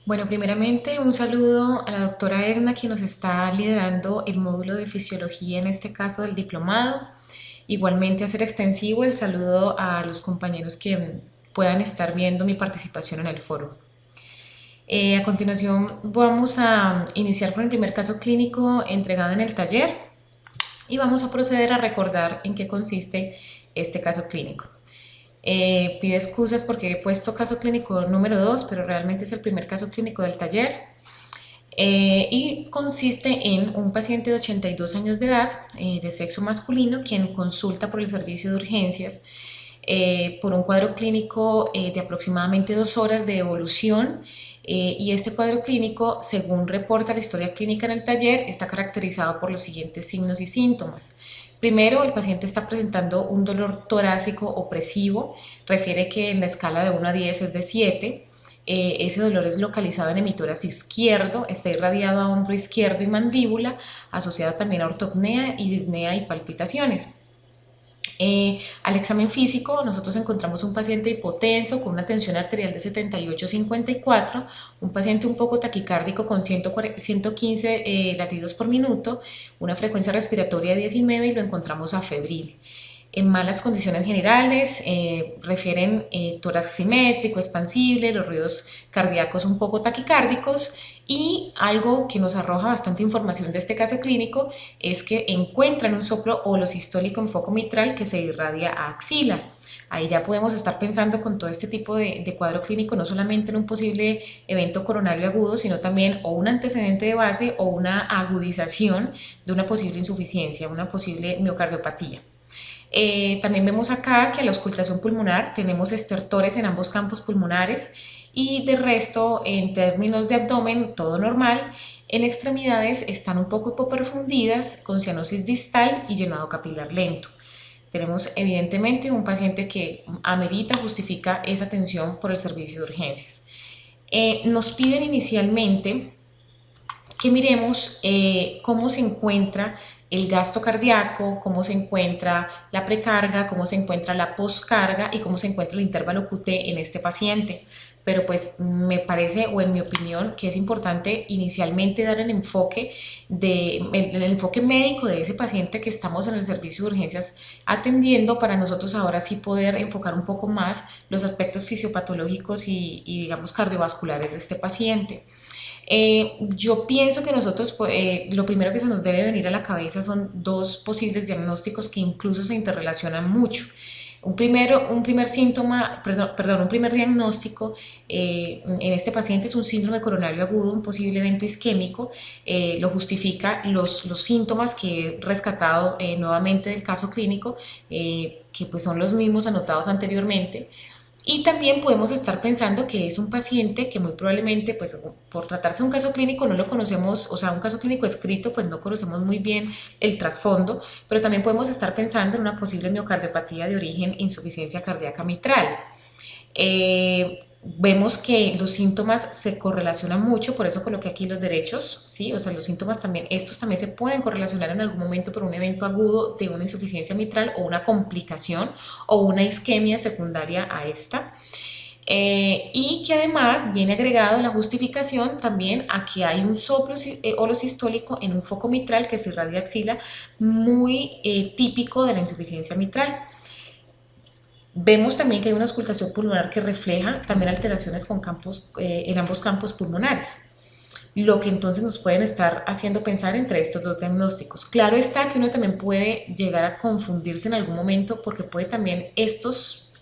Bueno, primeramente un saludo a la doctora Edna, quien nos está liderando el módulo de fisiología, en este caso del diplomado. Igualmente hacer extensivo el saludo a los compañeros que puedan estar viendo mi participación en el foro. A continuación vamos a iniciar con el primer caso clínico entregado en el taller y vamos a proceder a recordar en qué consiste este caso clínico. Pido excusas porque he puesto caso clínico número 2, pero realmente es el primer caso clínico del taller. Y consiste en un paciente de 82 años de edad, de sexo masculino, quien consulta por el servicio de urgencias por un cuadro clínico de aproximadamente 2 horas de evolución. Y este cuadro clínico, según reporta la historia clínica en el taller, está caracterizado por los siguientes signos y síntomas. Primero, el paciente está presentando un dolor torácico opresivo, refiere que en la escala de 1 a 10 es de 7. Ese dolor es localizado en hemitórax izquierdo, está irradiado a hombro izquierdo y mandíbula, asociado también a ortopnea y disnea y palpitaciones. Al examen físico, nosotros encontramos un paciente hipotenso con una tensión arterial de 78-54, un paciente un poco taquicárdico con 115 latidos por minuto, una frecuencia respiratoria de 19 y lo encontramos afebril. En malas condiciones generales, refieren tórax simétrico, expansible, los ruidos cardíacos un poco taquicárdicos, y algo que nos arroja bastante información de este caso clínico es que encuentran un soplo holosistólico en foco mitral que se irradia a axila. Ahí ya podemos estar pensando con todo este tipo de cuadro clínico no solamente en un posible evento coronario agudo, sino también o un antecedente de base o una agudización de una posible insuficiencia, una posible miocardiopatía. También vemos acá que a la auscultación pulmonar tenemos estertores en ambos campos pulmonares y de resto, en términos de abdomen, todo normal. En extremidades están un poco hipoperfundidas, con cianosis distal y llenado capilar lento. Tenemos evidentemente un paciente que amerita, justifica esa atención por el servicio de urgencias. Nos piden inicialmente que miremos cómo se encuentra el gasto cardíaco, cómo se encuentra la precarga, cómo se encuentra la poscarga y cómo se encuentra el intervalo QT en este paciente. Pero pues me parece, o en mi opinión, que es importante inicialmente dar el enfoque médico de ese paciente que estamos en el servicio de urgencias atendiendo, para nosotros ahora sí poder enfocar un poco más los aspectos fisiopatológicos y digamos cardiovasculares de este paciente. Yo pienso que nosotros, lo primero que se nos debe venir a la cabeza son dos posibles diagnósticos que incluso se interrelacionan mucho. Un primer síntoma, perdón, un primer diagnóstico en este paciente es un síndrome coronario agudo, un posible evento isquémico. Lo justifica los síntomas que he rescatado nuevamente del caso clínico, que pues son los mismos anotados anteriormente. Y también podemos estar pensando que es un paciente que muy probablemente, pues por tratarse de un caso clínico, no lo conocemos, o sea, un caso clínico escrito, pues no conocemos muy bien el trasfondo, pero también podemos estar pensando en una posible miocardiopatía de origen insuficiencia cardíaca mitral. Vemos que los síntomas se correlacionan mucho, por eso coloqué aquí los derechos, ¿sí? O sea, los síntomas también, estos también se pueden correlacionar en algún momento por un evento agudo de una insuficiencia mitral o una complicación o una isquemia secundaria a esta. Y que además viene agregado la justificación también a que hay un soplo holosistólico en un foco mitral que se irradia axila, muy típico de la insuficiencia mitral. Vemos también que hay una auscultación pulmonar que refleja también alteraciones en ambos campos pulmonares, lo que entonces nos pueden estar haciendo pensar entre estos dos diagnósticos. Claro está que uno también puede llegar a confundirse en algún momento porque puede también estos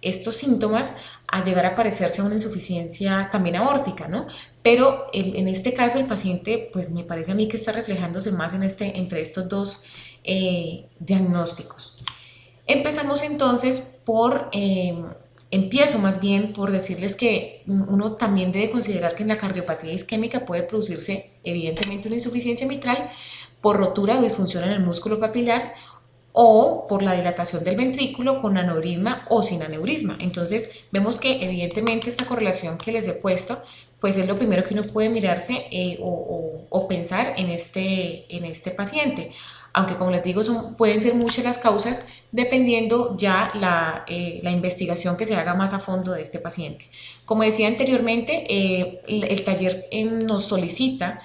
síntomas a llegar a parecerse a una insuficiencia también aórtica, ¿no? Pero en este caso el paciente, pues me parece a mí que está reflejándose más entre estos dos diagnósticos. Empezamos entonces empiezo más bien por decirles que uno también debe considerar que en la cardiopatía isquémica puede producirse evidentemente una insuficiencia mitral por rotura o disfunción en el músculo papilar, o por la dilatación del ventrículo con aneurisma o sin aneurisma. Entonces vemos que evidentemente esta correlación que les he puesto pues es lo primero que uno puede mirarse o pensar en este paciente. Aunque como les digo, pueden ser muchas las causas dependiendo ya la investigación que se haga más a fondo de este paciente. Como decía anteriormente, el taller nos solicita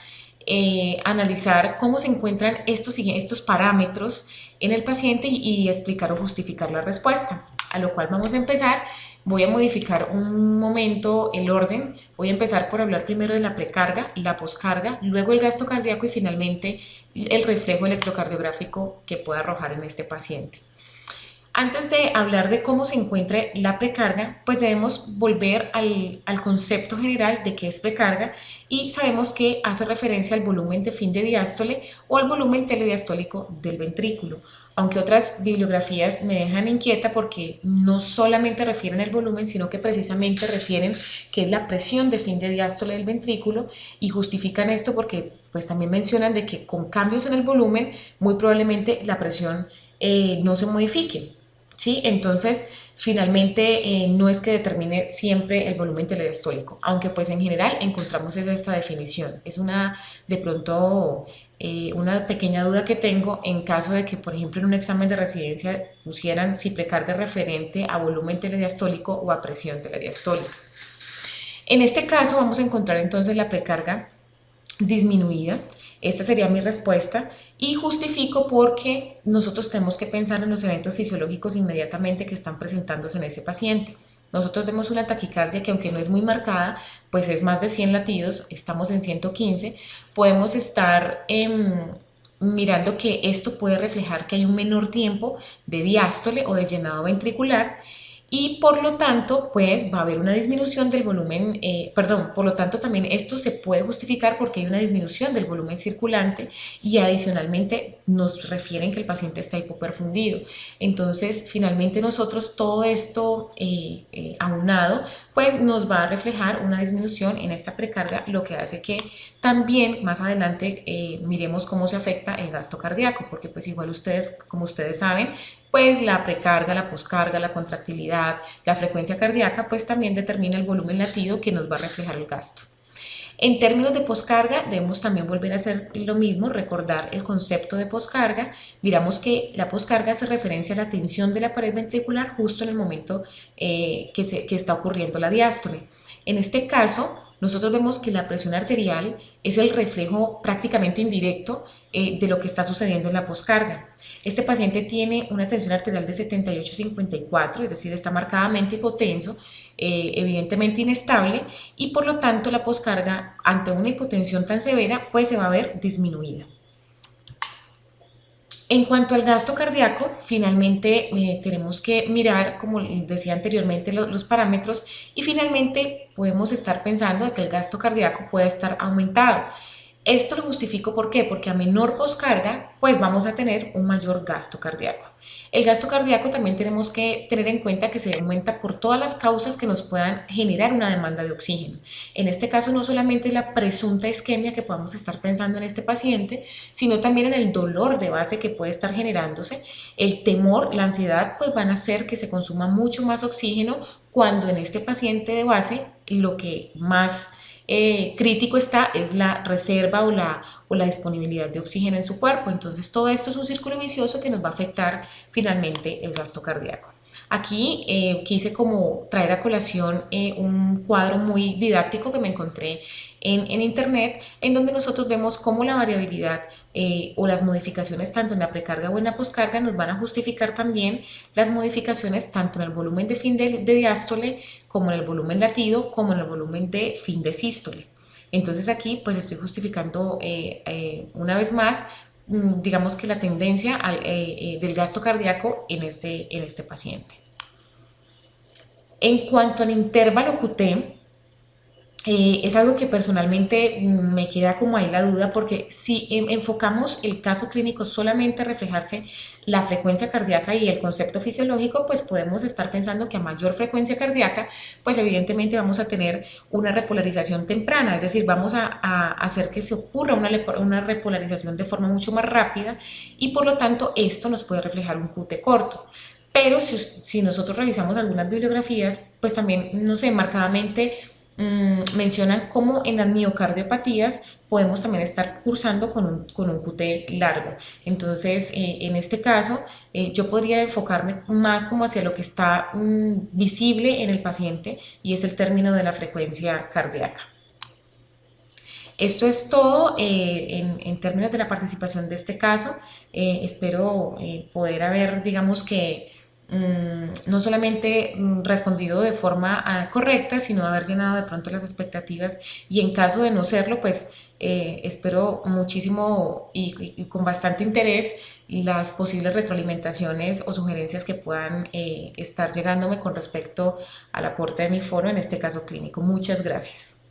analizar cómo se encuentran estos parámetros en el paciente y explicar o justificar la respuesta. A lo cual vamos a empezar. Voy a modificar un momento el orden. Voy a empezar por hablar primero de la precarga, la poscarga, luego el gasto cardíaco y finalmente el reflejo electrocardiográfico que pueda arrojar en este paciente. Antes de hablar de cómo se encuentra la precarga, pues debemos volver al concepto general de qué es precarga y sabemos que hace referencia al volumen de fin de diástole o al volumen telediastólico del ventrículo, aunque otras bibliografías me dejan inquieta porque no solamente refieren el volumen, sino que precisamente refieren que es la presión de fin de diástole del ventrículo y justifican esto porque pues también mencionan de que con cambios en el volumen muy probablemente la presión no se modifique. ¿Sí? Entonces, finalmente no es que determine siempre el volumen telediastólico, aunque pues en general encontramos esta definición. Es de pronto, una pequeña duda que tengo en caso de que, por ejemplo, en un examen de residencia pusieran si precarga es referente a volumen telediastólico o a presión telediastólica. En este caso vamos a encontrar entonces la precarga disminuida. Esta sería mi respuesta y justifico porque nosotros tenemos que pensar en los eventos fisiológicos inmediatamente que están presentándose en ese paciente. Nosotros vemos una taquicardia que aunque no es muy marcada, pues es más de 100 latidos, estamos en 115, podemos estar mirando que esto puede reflejar que hay un menor tiempo de diástole o de llenado ventricular y por lo tanto pues va a haber una disminución del volumen, por lo tanto también esto se puede justificar porque hay una disminución del volumen circulante y adicionalmente nos refieren que el paciente está hipoperfundido. Entonces finalmente nosotros todo esto aunado pues nos va a reflejar una disminución en esta precarga, lo que hace que también más adelante miremos cómo se afecta el gasto cardíaco, porque pues igual ustedes, como ustedes saben, pues la precarga, la poscarga, la contractilidad, la frecuencia cardíaca, pues también determina el volumen latido que nos va a reflejar el gasto. En términos de poscarga, debemos también volver a hacer lo mismo, recordar el concepto de poscarga. Miramos que la poscarga hace referencia a la tensión de la pared ventricular justo en el momento que está ocurriendo la diástole. En este caso, nosotros vemos que la presión arterial es el reflejo prácticamente indirecto de lo que está sucediendo en la poscarga. Este paciente tiene una tensión arterial de 78-54, es decir, está marcadamente hipotenso, evidentemente inestable y por lo tanto la poscarga ante una hipotensión tan severa pues se va a ver disminuida. En cuanto al gasto cardíaco, finalmente tenemos que mirar, como decía anteriormente, los parámetros y finalmente podemos estar pensando de que el gasto cardíaco puede estar aumentado. Esto lo justifico ¿por qué? Porque a menor poscarga, pues vamos a tener un mayor gasto cardíaco. El gasto cardíaco también tenemos que tener en cuenta que se aumenta por todas las causas que nos puedan generar una demanda de oxígeno. En este caso no solamente la presunta isquemia que podamos estar pensando en este paciente, sino también en el dolor de base que puede estar generándose, el temor, la ansiedad, pues van a hacer que se consuma mucho más oxígeno cuando en este paciente de base lo que más crítico está es la reserva o la disponibilidad de oxígeno en su cuerpo. Entonces todo esto es un círculo vicioso que nos va a afectar finalmente el gasto cardíaco. Aquí quise como traer a colación un cuadro muy didáctico que me encontré en internet, en donde nosotros vemos cómo la variabilidad o las modificaciones tanto en la precarga o en la poscarga nos van a justificar también las modificaciones tanto en el volumen de fin de diástole como en el volumen latido como en el volumen de fin de sístole. Entonces aquí pues estoy justificando una vez más digamos que la tendencia del gasto cardíaco en este paciente. En cuanto al intervalo QT, Es algo que personalmente me queda como ahí la duda, porque si enfocamos el caso clínico solamente a reflejarse la frecuencia cardíaca y el concepto fisiológico, pues podemos estar pensando que a mayor frecuencia cardíaca, pues evidentemente vamos a tener una repolarización temprana, es decir, vamos a hacer que se ocurra una repolarización de forma mucho más rápida y por lo tanto esto nos puede reflejar un QT corto. Pero si nosotros revisamos algunas bibliografías, pues también, no sé, marcadamente mencionan cómo en las miocardiopatías podemos también estar cursando con un QT largo. Entonces, en este caso, yo podría enfocarme más como hacia lo que está visible en el paciente y es el término de la frecuencia cardíaca. Esto es todo en términos de la participación de este caso. Espero poder haber, digamos que, no solamente respondido de forma correcta, sino haber llenado de pronto las expectativas y en caso de no serlo, pues espero muchísimo y con bastante interés las posibles retroalimentaciones o sugerencias que puedan estar llegándome con respecto al aporte de mi foro, en este caso clínico. Muchas gracias.